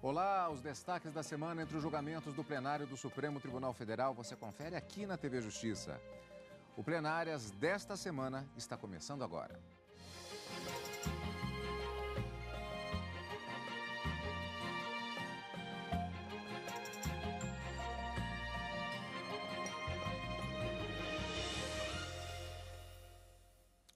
Olá, os destaques da semana entre os julgamentos do plenário do Supremo Tribunal Federal você confere aqui na TV Justiça. O Plenárias desta semana está começando agora.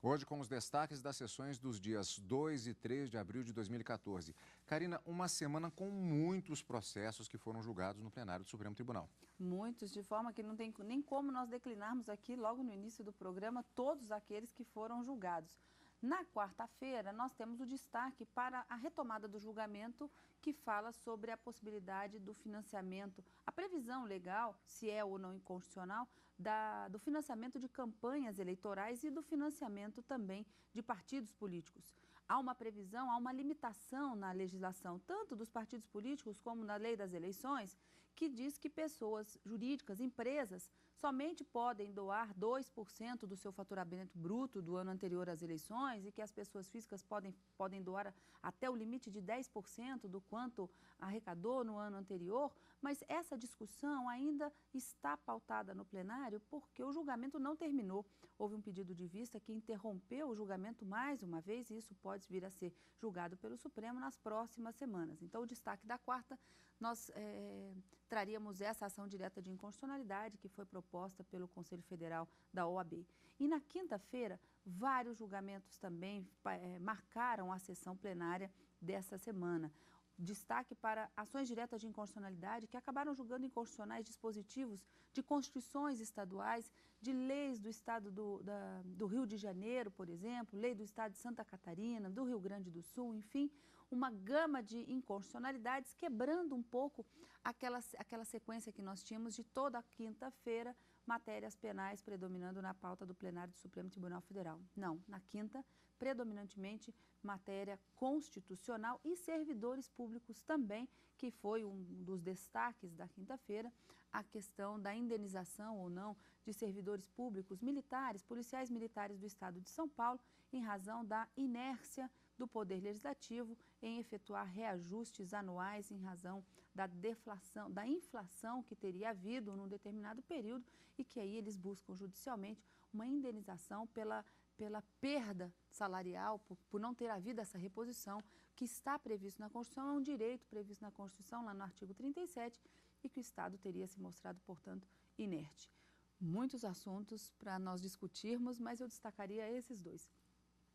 Hoje com os destaques das sessões dos dias 2 e 3 de abril de 2014. Karina, uma semana com muitos processos que foram julgados no plenário do Supremo Tribunal. Muitos, de forma que não tem nem como nós declinarmos aqui, logo no início do programa, todos aqueles que foram julgados. Na quarta-feira, nós temos o destaque para a retomada do julgamento que fala sobre a possibilidade do financiamento, a previsão legal, se é ou não inconstitucional, do financiamento de campanhas eleitorais e do financiamento também de partidos políticos. Há uma previsão, há uma limitação na legislação, tanto dos partidos políticos como na lei das eleições, que diz que pessoas jurídicas, empresas, somente podem doar 2% do seu faturamento bruto do ano anterior às eleições e que as pessoas físicas podem doar até o limite de 10% do quanto arrecadou no ano anterior, mas essa discussão ainda está pautada no plenário porque o julgamento não terminou. Houve um pedido de vista que interrompeu o julgamento mais uma vez e isso pode vir a ser julgado pelo Supremo nas próximas semanas. Então, o destaque da quarta, nós traríamos essa ação direta de inconstitucionalidade que foi proposta pelo Conselho Federal da OAB. E na quinta-feira, vários julgamentos também marcaram a sessão plenária dessa semana. Destaque para ações diretas de inconstitucionalidade que acabaram julgando inconstitucionais dispositivos de constituições estaduais, de leis do estado do Rio de Janeiro, por exemplo, lei do estado de Santa Catarina, do Rio Grande do Sul, enfim, uma gama de inconstitucionalidades, quebrando um pouco aquela sequência que nós tínhamos de toda a quinta-feira, matérias penais predominando na pauta do plenário do Supremo Tribunal Federal. Não, na quinta, predominantemente matéria constitucional e servidores públicos também, que foi um dos destaques da quinta-feira, a questão da indenização ou não de servidores públicos militares, policiais militares do estado de São Paulo, em razão da inércia do Poder Legislativo em efetuar reajustes anuais em razão da deflação, da inflação que teria havido num determinado período e que aí eles buscam judicialmente uma indenização pela perda salarial, por não ter havido essa reposição que está previsto na Constituição, é um direito previsto na Constituição, lá no artigo 37, e que o Estado teria se mostrado, portanto, inerte. Muitos assuntos para nós discutirmos, mas eu destacaria esses dois.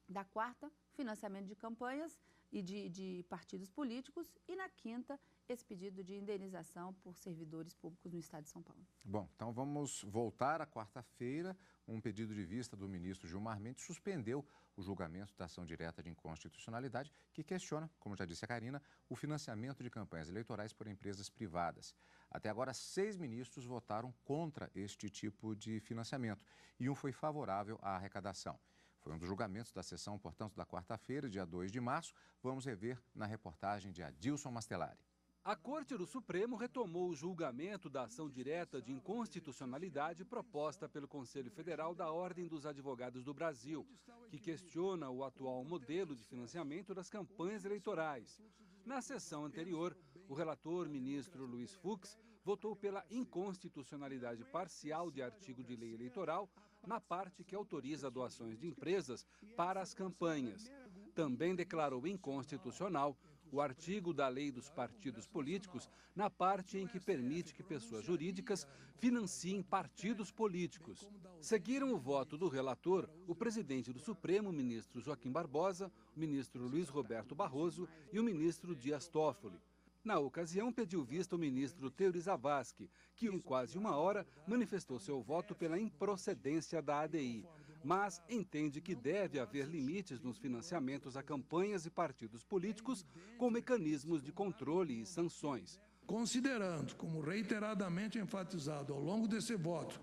Da quarta, financiamento de campanhas e de partidos políticos, e na quinta, esse pedido de indenização por servidores públicos no estado de São Paulo. Bom, então vamos voltar à quarta-feira. Um pedido de vista do ministro Gilmar Mendes suspendeu o julgamento da ação direta de inconstitucionalidade que questiona, como já disse a Karina, o financiamento de campanhas eleitorais por empresas privadas. Até agora, 6 ministros votaram contra este tipo de financiamento e um foi favorável à arrecadação. Foi um dos julgamentos da sessão, portanto, da quarta-feira, dia 2 de março. Vamos rever na reportagem de Adilson Mastelari. A Corte do Supremo retomou o julgamento da ação direta de inconstitucionalidade proposta pelo Conselho Federal da Ordem dos Advogados do Brasil, que questiona o atual modelo de financiamento das campanhas eleitorais. Na sessão anterior, o relator, ministro Luiz Fux, votou pela inconstitucionalidade parcial de artigo de lei eleitoral na parte que autoriza doações de empresas para as campanhas. Também declarou inconstitucional o artigo da Lei dos Partidos Políticos na parte em que permite que pessoas jurídicas financiem partidos políticos. Seguiram o voto do relator o presidente do Supremo, ministro Joaquim Barbosa, o ministro Luiz Roberto Barroso e o ministro Dias Toffoli. Na ocasião, pediu vista o ministro Teori Zavascki, que em quase uma hora manifestou seu voto pela improcedência da ADI, mas entende que deve haver limites nos financiamentos a campanhas e partidos políticos com mecanismos de controle e sanções. Considerando, como reiteradamente enfatizado ao longo desse voto,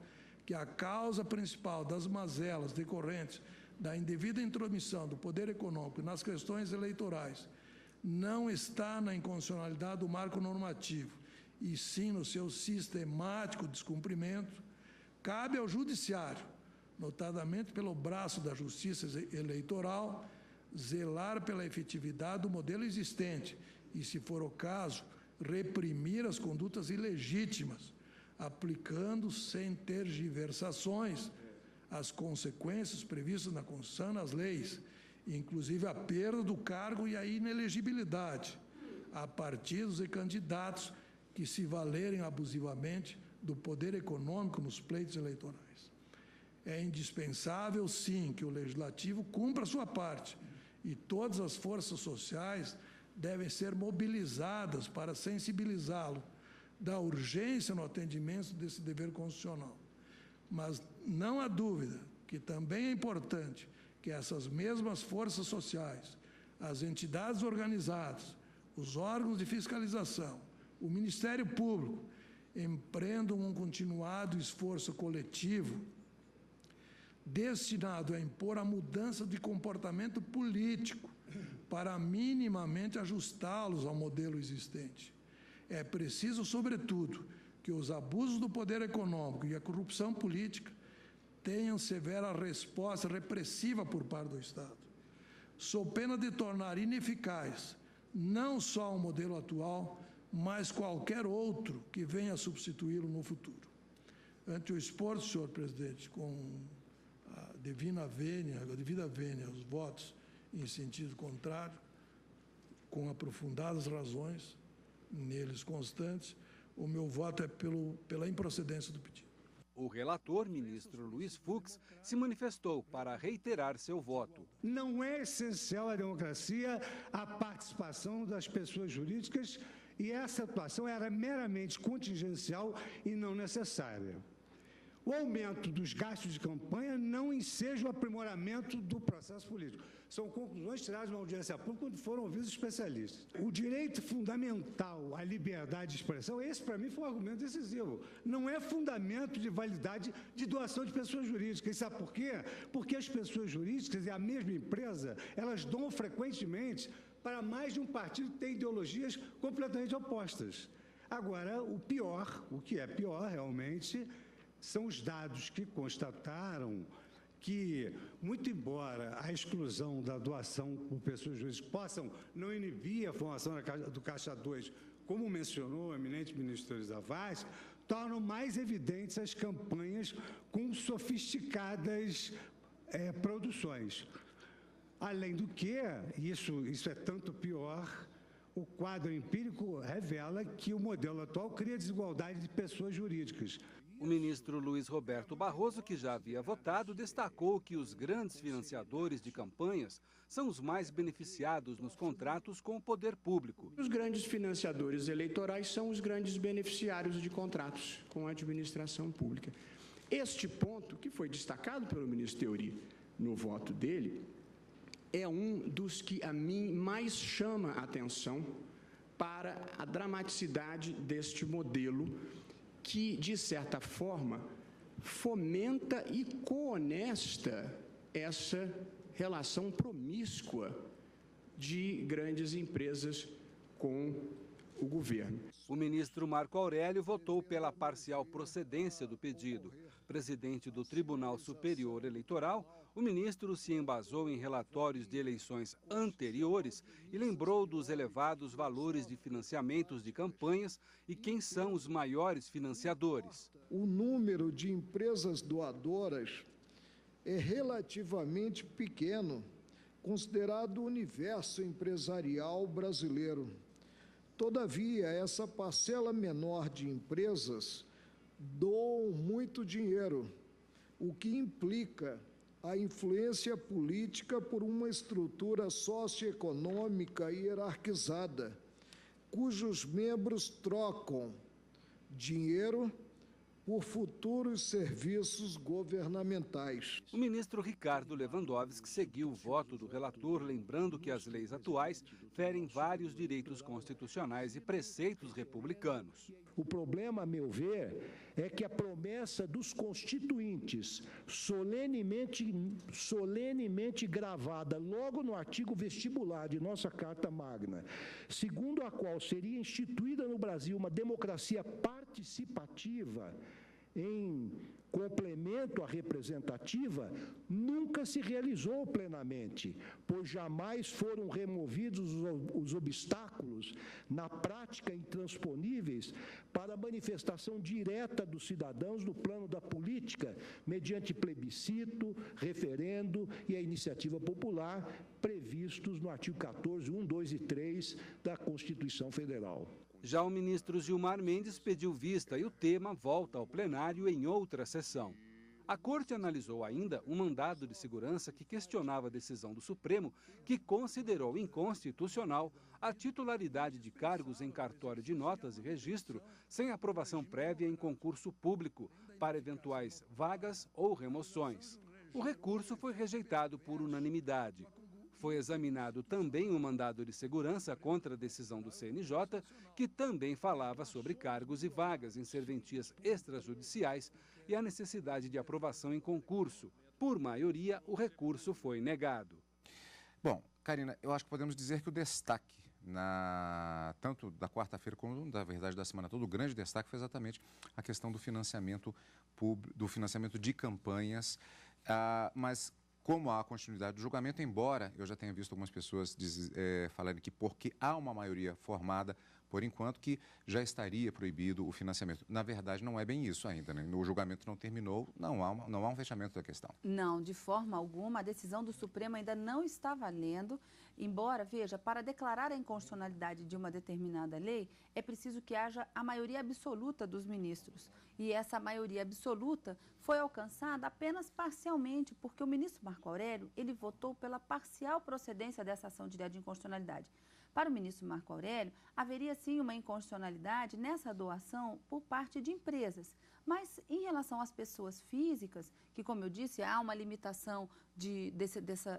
que a causa principal das mazelas decorrentes da indevida intromissão do poder econômico nas questões eleitorais não está na inconstitucionalidade do marco normativo, e sim no seu sistemático descumprimento, cabe ao Judiciário, notadamente pelo braço da Justiça Eleitoral, zelar pela efetividade do modelo existente e, se for o caso, reprimir as condutas ilegítimas, aplicando sem tergiversações as consequências previstas na Constituição e nas leis, inclusive a perda do cargo e a inelegibilidade a partidos e candidatos que se valerem abusivamente do poder econômico nos pleitos eleitorais. É indispensável, sim, que o Legislativo cumpra a sua parte e todas as forças sociais devem ser mobilizadas para sensibilizá-lo da urgência no atendimento desse dever constitucional. Mas não há dúvida que também é importante que essas mesmas forças sociais, as entidades organizadas, os órgãos de fiscalização, o Ministério Público, empreendam um continuado esforço coletivo destinado a impor a mudança de comportamento político para minimamente ajustá-los ao modelo existente. É preciso, sobretudo, que os abusos do poder econômico e a corrupção política tenham severa resposta repressiva por parte do Estado, sob pena de tornar ineficaz não só o modelo atual, mas qualquer outro que venha a substituí-lo no futuro. Ante o exposto, senhor presidente, com a devida vênia aos votos em sentido contrário, com aprofundadas razões neles constantes, o meu voto é pela improcedência do pedido. O relator, ministro Luiz Fux, se manifestou para reiterar seu voto. Não é essencial à democracia a participação das pessoas jurídicas e essa atuação era meramente contingencial e não necessária. O aumento dos gastos de campanha não enseja o aprimoramento do processo político. São conclusões tiradas de uma audiência pública quando foram ouvidos especialistas. O direito fundamental à liberdade de expressão, esse para mim foi um argumento decisivo. Não é fundamento de validade de doação de pessoas jurídicas. E sabe por quê? Porque as pessoas jurídicas e a mesma empresa, elas doam frequentemente para mais de um partido que tem ideologias completamente opostas. Agora, o que é pior realmente, são os dados que constataram que, muito embora a exclusão da doação por pessoas jurídicas possam não inibir a formação do Caixa 2, como mencionou o eminente ministro Luiz Zavascki, tornam mais evidentes as campanhas com sofisticadas produções. Além do que, isso é tanto pior, o quadro empírico revela que o modelo atual cria desigualdade de pessoas jurídicas. O ministro Luiz Roberto Barroso, que já havia votado, destacou que os grandes financiadores de campanhas são os mais beneficiados nos contratos com o poder público. Os grandes financiadores eleitorais são os grandes beneficiários de contratos com a administração pública. Este ponto, que foi destacado pelo ministro Theory no voto dele, é um dos que a mim mais chama a atenção para a dramaticidade deste modelo que, de certa forma, fomenta e coonesta essa relação promíscua de grandes empresas com o governo. O ministro Marco Aurélio votou pela parcial procedência do pedido. Presidente do Tribunal Superior Eleitoral, o ministro se embasou em relatórios de eleições anteriores e lembrou dos elevados valores de financiamentos de campanhas e quem são os maiores financiadores. O número de empresas doadoras é relativamente pequeno, considerado o universo empresarial brasileiro. Todavia, essa parcela menor de empresas doam muito dinheiro, o que implica a influência política por uma estrutura socioeconômica hierarquizada, cujos membros trocam dinheiro por futuros serviços governamentais. O ministro Ricardo Lewandowski seguiu o voto do relator, lembrando que as leis atuais ferem vários direitos constitucionais e preceitos republicanos. O problema, a meu ver, é que a promessa dos constituintes, solenemente gravada logo no artigo vestibular de nossa Carta Magna, segundo a qual seria instituída no Brasil uma democracia participativa, em complemento à representativa, nunca se realizou plenamente, pois jamais foram removidos os obstáculos na prática intransponíveis para a manifestação direta dos cidadãos no plano da política, mediante plebiscito, referendo e a iniciativa popular previstos no artigo 14, 1, 2 e 3 da Constituição Federal. Já o ministro Gilmar Mendes pediu vista e o tema volta ao plenário em outra sessão. A Corte analisou ainda um mandado de segurança que questionava a decisão do Supremo, que considerou inconstitucional a titularidade de cargos em cartório de notas e registro sem aprovação prévia em concurso público para eventuais vagas ou remoções. O recurso foi rejeitado por unanimidade. Foi examinado também um mandado de segurança contra a decisão do CNJ, que também falava sobre cargos e vagas em serventias extrajudiciais e a necessidade de aprovação em concurso. Por maioria, o recurso foi negado. Bom, Karina, eu acho que podemos dizer que o destaque, tanto da quarta-feira como, na verdade, da semana toda, o grande destaque foi exatamente a questão do financiamento público, do financiamento de campanhas, mas como há a continuidade do julgamento, embora eu já tenha visto algumas pessoas falarem que porque há uma maioria formada, por enquanto, que já estaria proibido o financiamento. Na verdade, não é bem isso ainda, né? O julgamento não terminou, não há um fechamento da questão. Não, de forma alguma, a decisão do Supremo ainda não está valendo, embora, veja, para declarar a inconstitucionalidade de uma determinada lei, é preciso que haja a maioria absoluta dos ministros. E essa maioria absoluta foi alcançada apenas parcialmente, porque o ministro Marco Aurélio, ele votou pela parcial procedência dessa ação direta de inconstitucionalidade. Para o ministro Marco Aurélio, haveria sim uma inconstitucionalidade nessa doação por parte de empresas. Mas em relação às pessoas físicas, que como eu disse, há uma limitação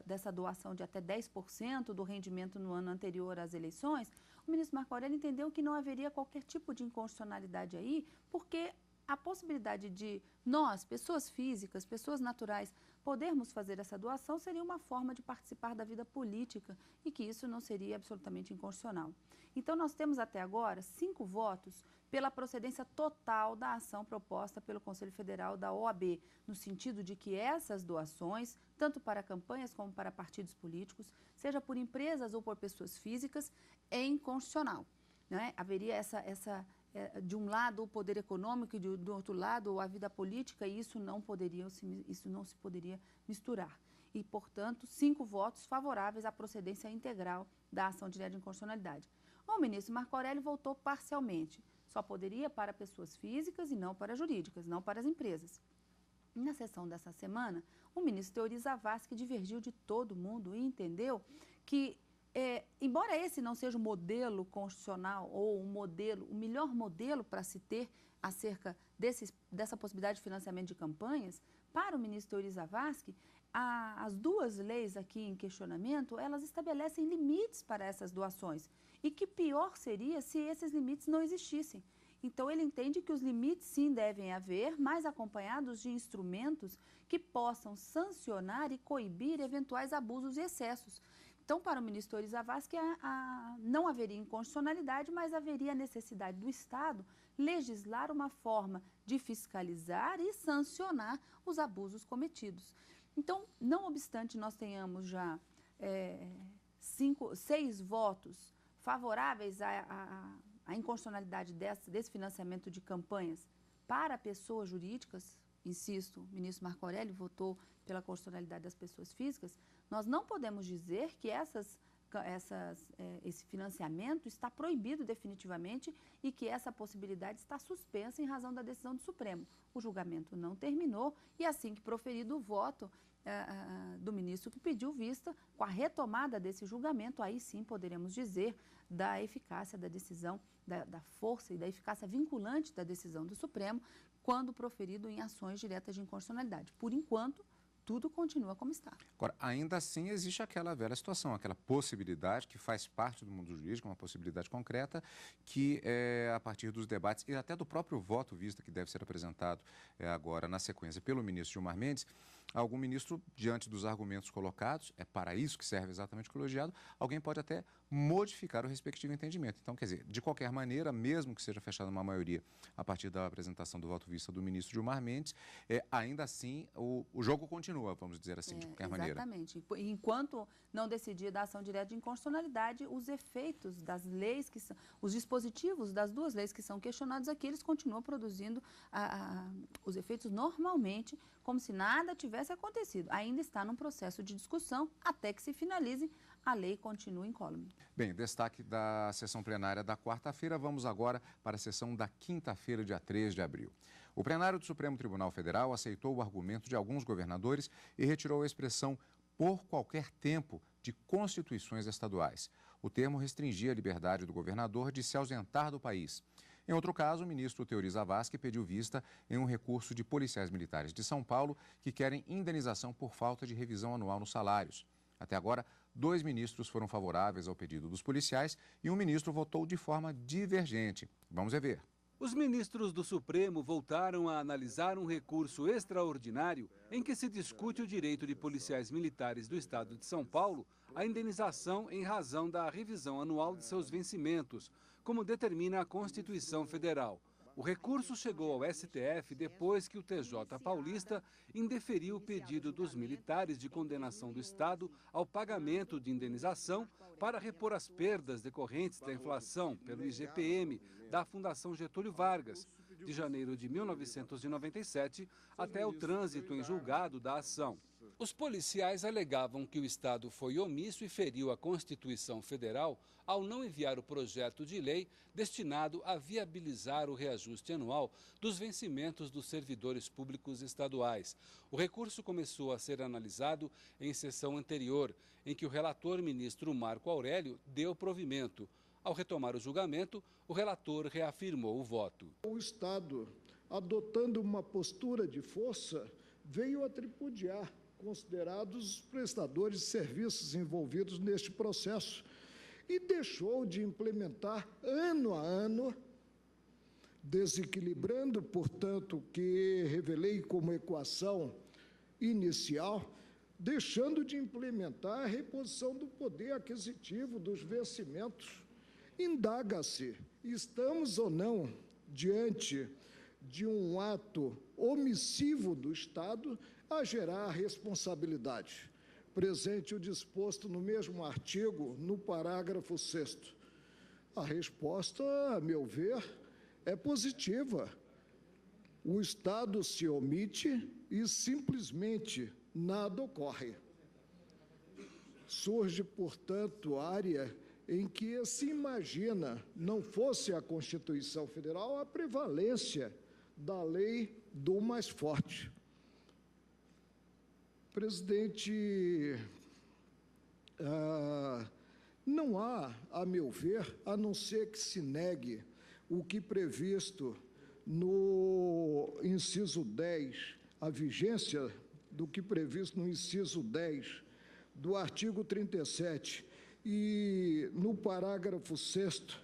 dessa doação de até 10% do rendimento no ano anterior às eleições, o ministro Marco Aurélio entendeu que não haveria qualquer tipo de inconstitucionalidade aí, porque a possibilidade de nós, pessoas físicas, pessoas naturais, podermos fazer essa doação seria uma forma de participar da vida política e que isso não seria absolutamente inconstitucional. Então, nós temos até agora 5 votos pela procedência total da ação proposta pelo Conselho Federal da OAB, no sentido de que essas doações, tanto para campanhas como para partidos políticos, seja por empresas ou por pessoas físicas, é inconstitucional, né? Haveria de um lado o poder econômico e do outro lado a vida política, e isso não se poderia misturar. E, portanto, 5 votos favoráveis à procedência integral da ação direta de inconstitucionalidade. O ministro Marco Aurélio votou parcialmente. Só poderia para pessoas físicas e não para jurídicas, não para as empresas. Na sessão dessa semana, o ministro Teori Zavascki divergiu de todo mundo e entendeu que embora esse não seja o modelo constitucional ou o melhor modelo para se ter acerca dessa possibilidade de financiamento de campanhas, para o ministro Teori Zavascki, as 2 leis aqui em questionamento, elas estabelecem limites para essas doações e que pior seria se esses limites não existissem. Então, ele entende que os limites sim devem haver, mas acompanhados de instrumentos que possam sancionar e coibir eventuais abusos e excessos. Então, para o ministro Teori Zavascki, não haveria inconstitucionalidade, mas haveria a necessidade do Estado legislar uma forma de fiscalizar e sancionar os abusos cometidos. Então, não obstante nós tenhamos já 6 votos favoráveis à inconstitucionalidade desse financiamento de campanhas para pessoas jurídicas, insisto, o ministro Marco Aurélio votou pela constitucionalidade das pessoas físicas, nós não podemos dizer que esse financiamento está proibido definitivamente e que essa possibilidade está suspensa em razão da decisão do Supremo. O julgamento não terminou e assim que proferido o voto do ministro que pediu vista, com a retomada desse julgamento, aí sim poderemos dizer da eficácia da decisão, da força e da eficácia vinculante da decisão do Supremo, quando proferido em ações diretas de inconstitucionalidade. Por enquanto, tudo continua como está. Agora, ainda assim, existe aquela velha situação, aquela possibilidade que faz parte do mundo jurídico, uma possibilidade concreta, que a partir dos debates e até do próprio voto vista que deve ser apresentado agora na sequência pelo ministro Gilmar Mendes, algum ministro, diante dos argumentos colocados, é para isso que serve exatamente o colegiado, alguém pode até modificar o respectivo entendimento. Então, quer dizer, de qualquer maneira, mesmo que seja fechada uma maioria a partir da apresentação do voto vista do ministro Gilmar Mendes, ainda assim o jogo continua, vamos dizer assim, de qualquer maneira. Exatamente. Enquanto não decidir da ação direta de inconstitucionalidade, os efeitos das leis, os dispositivos das duas leis que são questionados aqui, eles continuam produzindo os efeitos normalmente, como se nada tivesse acontecido. Ainda está num processo de discussão até que se finalize, a lei continua incólume. Bem, destaque da sessão plenária da quarta-feira. Vamos agora para a sessão da quinta-feira, dia 3 de abril. O plenário do Supremo Tribunal Federal aceitou o argumento de alguns governadores e retirou a expressão por qualquer tempo de constituições estaduais. O termo restringia a liberdade do governador de se ausentar do país. Em outro caso, o ministro Teori Zavascki pediu vista em um recurso de policiais militares de São Paulo que querem indenização por falta de revisão anual nos salários. Até agora, 2 ministros foram favoráveis ao pedido dos policiais e um ministro votou de forma divergente. Vamos rever. Os ministros do Supremo voltaram a analisar um recurso extraordinário em que se discute o direito de policiais militares do estado de São Paulo à indenização em razão da revisão anual de seus vencimentos, como determina a Constituição Federal. O recurso chegou ao STF depois que o TJ paulista indeferiu o pedido dos militares de condenação do Estado ao pagamento de indenização para repor as perdas decorrentes da inflação pelo IGPM da Fundação Getúlio Vargas, de janeiro de 1997 até o trânsito em julgado da ação. Os policiais alegavam que o Estado foi omisso e feriu a Constituição Federal ao não enviar o projeto de lei destinado a viabilizar o reajuste anual dos vencimentos dos servidores públicos estaduais. O recurso começou a ser analisado em sessão anterior, em que o relator ministro Marco Aurélio deu provimento. Ao retomar o julgamento, o relator reafirmou o voto. O Estado, adotando uma postura de força, veio a tripudiar considerados os prestadores de serviços envolvidos neste processo e deixou de implementar ano a ano, desequilibrando, portanto, o que revelei como equação inicial, deixando de implementar a reposição do poder aquisitivo dos vencimentos. Indaga-se, estamos ou não diante de um ato omissivo do Estado a gerar responsabilidade. Presente o disposto no mesmo artigo, no parágrafo 6º. A resposta, a meu ver, é positiva. O Estado se omite e simplesmente nada ocorre. Surge, portanto, área em que se imagina, não fosse a Constituição Federal, a prevalência da lei do mais forte. Presidente, não há, a meu ver, a não ser que se negue o que previsto no inciso 10, a vigência do que previsto no inciso 10 do artigo 37 e no parágrafo 6º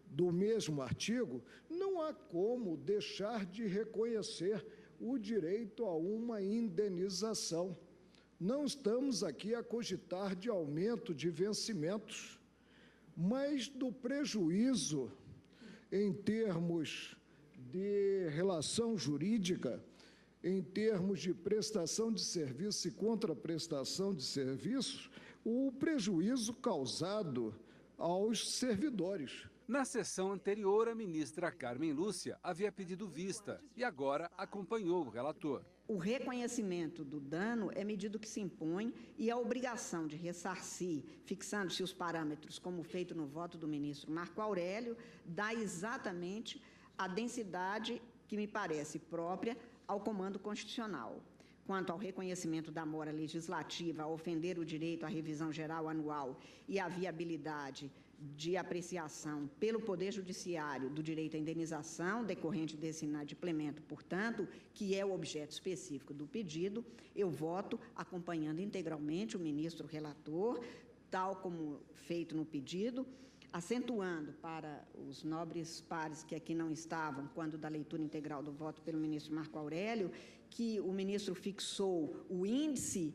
do mesmo artigo, não há como deixar de reconhecer o direito a uma indenização. Não estamos aqui a cogitar de aumento de vencimentos, mas do prejuízo em termos de relação jurídica, em termos de prestação de serviço e contraprestação de serviços, o prejuízo causado aos servidores. Na sessão anterior, a ministra Carmen Lúcia havia pedido vista e agora acompanhou o relator. O reconhecimento do dano é medida que se impõe e a obrigação de ressarcir, fixando-se os parâmetros, como feito no voto do ministro Marco Aurélio, dá exatamente a densidade que me parece própria ao comando constitucional. Quanto ao reconhecimento da mora legislativa a ofender o direito à revisão geral anual e à viabilidade de apreciação pelo Poder Judiciário do direito à indenização decorrente desse inadimplemento, portanto, que é o objeto específico do pedido, eu voto acompanhando integralmente o ministro relator, tal como feito no pedido, acentuando para os nobres pares que aqui não estavam, quando da leitura integral do voto pelo ministro Marco Aurélio, que o ministro fixou o índice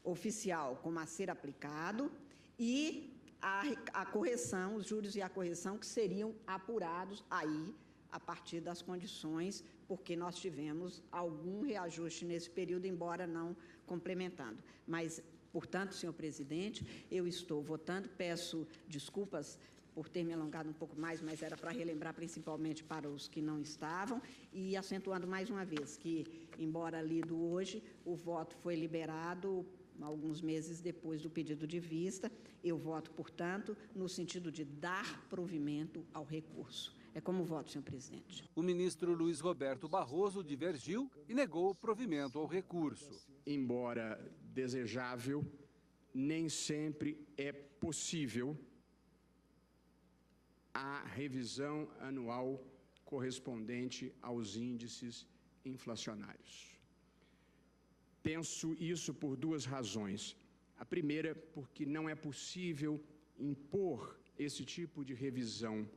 oficial como a ser aplicado e a correção, os juros e a correção que seriam apurados aí a partir das condições, porque nós tivemos algum reajuste nesse período, embora não complementando. Mas, portanto, senhor presidente, eu estou votando, peço desculpas por ter me alongado um pouco mais, mas era para relembrar principalmente para os que não estavam, e acentuando mais uma vez que, embora lido hoje, o voto foi liberado alguns meses depois do pedido de vista. Eu voto, portanto, no sentido de dar provimento ao recurso. É como voto, senhor presidente. O ministro Luiz Roberto Barroso divergiu e negou o provimento ao recurso. Embora desejável, nem sempre é possível a revisão anual correspondente aos índices inflacionários. Penso isso por duas razões. A primeira, porque não é possível impor esse tipo de revisão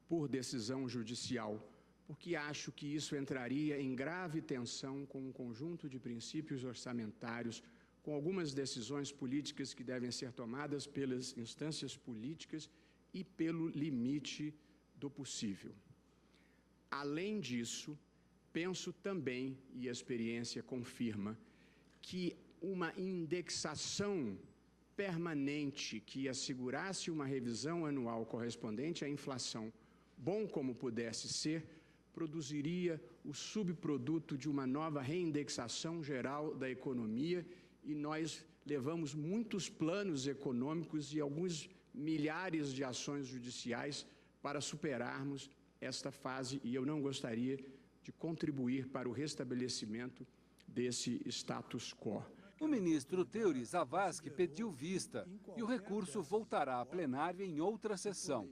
por decisão judicial, porque acho que isso entraria em grave tensão com um conjunto de princípios orçamentários, com algumas decisões políticas que devem ser tomadas pelas instâncias políticas e pelo limite do possível. Além disso, penso também, e a experiência confirma, que uma indexação permanente que assegurasse uma revisão anual correspondente à inflação, bom como pudesse ser, produziria o subproduto de uma nova reindexação geral da economia, e nós levamos muitos planos econômicos e alguns milhares de ações judiciais para superarmos esta fase, e eu não gostaria de contribuir para o restabelecimento desse status quo. O ministro Teori Zavascki pediu vista e o recurso voltará a plenário em outra sessão.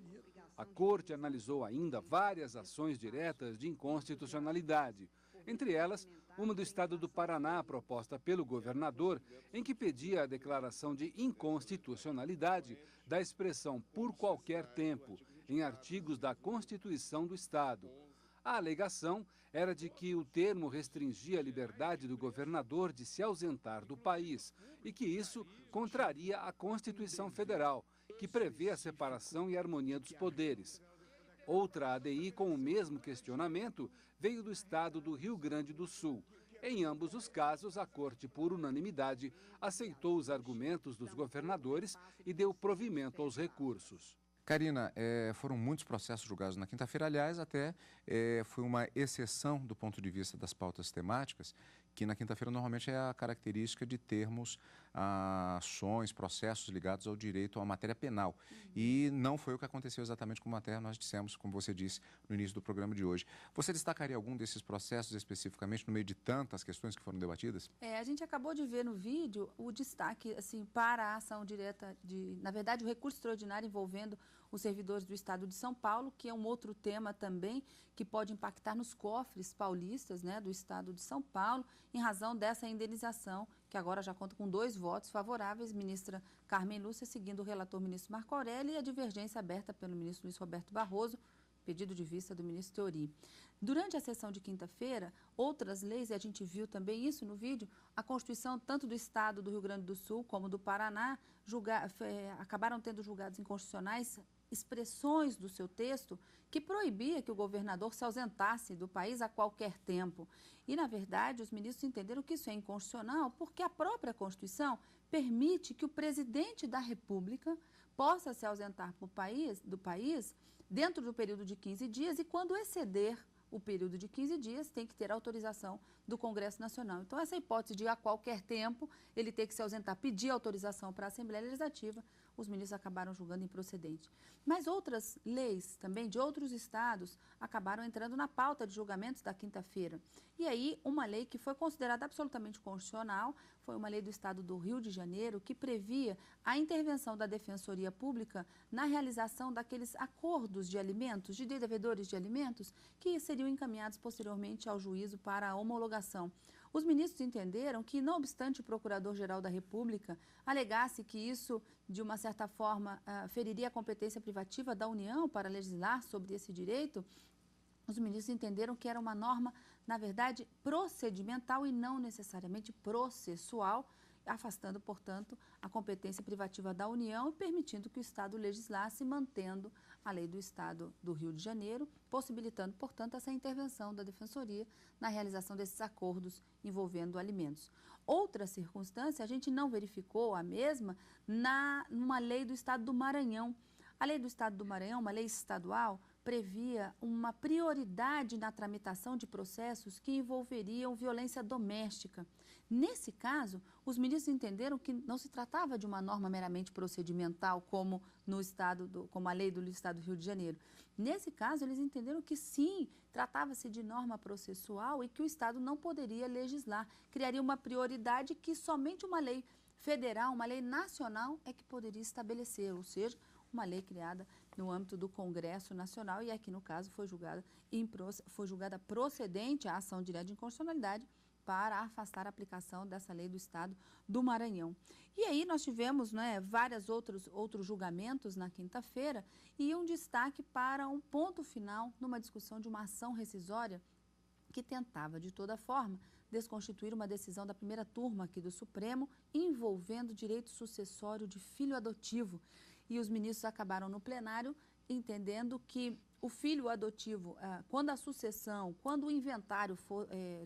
A Corte analisou ainda várias ações diretas de inconstitucionalidade, entre elas uma do estado do Paraná, proposta pelo governador, em que pedia a declaração de inconstitucionalidade da expressão "por qualquer tempo" em artigos da Constituição do Estado. A alegação era de que o termo restringia a liberdade do governador de se ausentar do país e que isso contraria a Constituição Federal, que prevê a separação e harmonia dos poderes. Outra ADI com o mesmo questionamento veio do estado do Rio Grande do Sul. Em ambos os casos, a Corte, por unanimidade, aceitou os argumentos dos governadores e deu provimento aos recursos. Karina, foram muitos processos julgados na quinta-feira, aliás, até foi uma exceção do ponto de vista das pautas temáticas, que na quinta-feira normalmente é a característica de termos ações, processos ligados ao direito à matéria penal. E não foi o que aconteceu exatamente com a matéria, nós dissemos, como você disse no início do programa de hoje. Você destacaria algum desses processos especificamente no meio de tantas questões que foram debatidas? A gente acabou de ver no vídeo o destaque assim, para a ação direta na verdade, o recurso extraordinário envolvendo os servidores do Estado de São Paulo, que é um outro tema também que pode impactar nos cofres paulistas, né, do Estado de São Paulo, em razão dessa indenização, que agora já conta com 2 votos favoráveis, ministra Carmen Lúcia, seguindo o relator ministro Marco Aurélio, e a divergência aberta pelo ministro Luiz Roberto Barroso, pedido de vista do ministro Teori. Durante a sessão de quinta-feira, outras leis, e a gente viu também isso no vídeo, a Constituição tanto do Estado do Rio Grande do Sul como do Paraná acabaram tendo julgados inconstitucionais expressões do seu texto que proibia que o governador se ausentasse do país a qualquer tempo. E, na verdade, os ministros entenderam que isso é inconstitucional porque a própria Constituição permite que o presidente da República possa se ausentar do país dentro do período de 15 dias e, quando exceder o período de 15 dias, tem que ter autorização do Congresso Nacional. Então, essa hipótese de a qualquer tempo ele ter que se ausentar, pedir autorização para a Assembleia Legislativa, os ministros acabaram julgando improcedente. Mas outras leis também de outros estados acabaram entrando na pauta de julgamentos da quinta-feira. E aí, uma lei que foi considerada absolutamente constitucional foi uma lei do estado do Rio de Janeiro que previa a intervenção da Defensoria Pública na realização daqueles acordos de alimentos, de devedores de alimentos, que seriam encaminhados posteriormente ao juízo para a homologação. Os ministros entenderam que, não obstante o Procurador-Geral da República alegasse que isso, de uma certa forma, feriria a competência privativa da União para legislar sobre esse direito, os ministros entenderam que era uma norma, na verdade, procedimental e não necessariamente processual, afastando, portanto, a competência privativa da União e permitindo que o Estado legislasse, mantendo a lei do Estado do Rio de Janeiro, possibilitando, portanto, essa intervenção da Defensoria na realização desses acordos envolvendo alimentos. Outra circunstância, a gente não verificou a mesma numa lei do Estado do Maranhão. A lei do Estado do Maranhão, uma lei estadual, previa uma prioridade na tramitação de processos que envolveriam violência doméstica. Nesse caso, os ministros entenderam que não se tratava de uma norma meramente procedimental, como como a lei do Estado do Rio de Janeiro. Nesse caso, eles entenderam que sim, tratava-se de norma processual e que o Estado não poderia legislar. Criaria uma prioridade que somente uma lei federal, uma lei nacional é que poderia estabelecer, ou seja, uma lei criada no âmbito do Congresso Nacional e aqui, no caso, foi julgada procedente a ação direta de inconstitucionalidade para afastar a aplicação dessa lei do Estado do Maranhão. E aí nós tivemos, né, vários outros julgamentos na quinta-feira e um destaque para um ponto final numa discussão de uma ação rescisória que tentava, de toda forma, desconstituir uma decisão da primeira turma aqui do Supremo envolvendo direito sucessório de filho adotivo. E os ministros acabaram no plenário entendendo que o filho adotivo, quando a sucessão, quando o inventário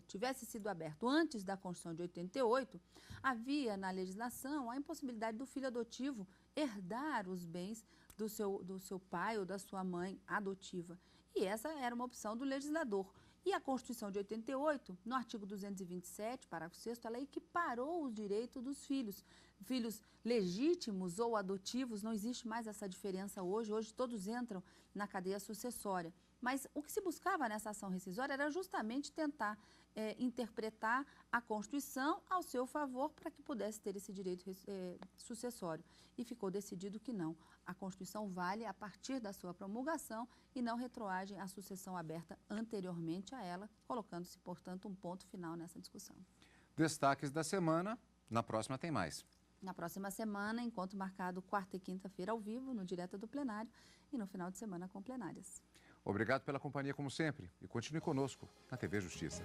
tivesse sido aberto antes da Constituição de 88, havia na legislação a impossibilidade do filho adotivo herdar os bens do seu pai ou da sua mãe adotiva. E essa era uma opção do legislador. E a Constituição de 88, no artigo 227, parágrafo 6º, ela equiparou os direitos dos filhos. Filhos legítimos ou adotivos, não existe mais essa diferença hoje. Hoje todos entram na cadeia sucessória. Mas o que se buscava nessa ação rescisória era justamente tentar interpretar a Constituição ao seu favor para que pudesse ter esse direito sucessório. E ficou decidido que não. A Constituição vale a partir da sua promulgação e não retroage à sucessão aberta anteriormente a ela, colocando-se, portanto, um ponto final nessa discussão. Destaques da semana, na próxima tem mais. Na próxima semana, encontro marcado quarta e quinta-feira ao vivo, no Direto do Plenário, e no final de semana com plenárias. Obrigado pela companhia, como sempre, e continue conosco na TV Justiça.